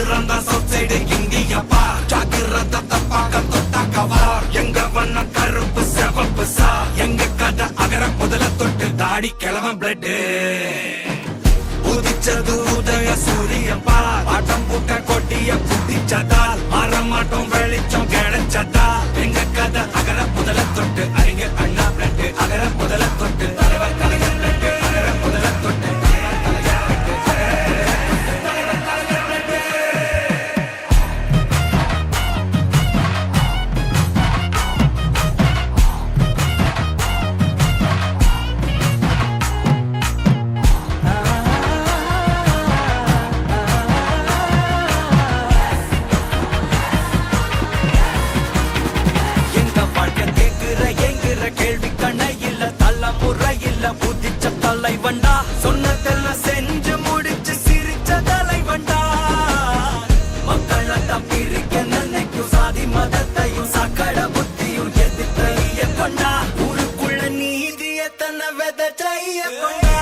பிறந்த சைடு இந்தியப்பா ஜாக்கிரத தப்பாக்க தொட்டாக்கவா எங்க வண்ண கருப்பு செவப்பு சா எங்க கதை அகர முதல தொட்டு தாடி கிழவன் பிளட் உதிச்சது உதய சூரியப்பா ஆட்டம் பூட்ட கொட்டிய புட்டிச்சதால் மாறமாட்டம் வெளிச்சம் கிடைச்சதா எங்க கதை அகர முதல தொட்டு அறிஞர் அண்ணா பிளட் அகர முதல தொட்டு தலைவர் கலைஞர் பிளட் அகர முதல தொட்டு தலைவண்டா சொன்னதெல்லாம் செஞ்சு முடிச்சு சிரிச்ச தலைவண்டா மக்களத்தான் பிரிக்க நினைக்கும் சாதி மதத்தையும் சக்கட புத்தியும் எதிர்த்தைய கொண்டா ஊருக்குள்ள நீதிய தன்னை விதைச்சைய கொண்டா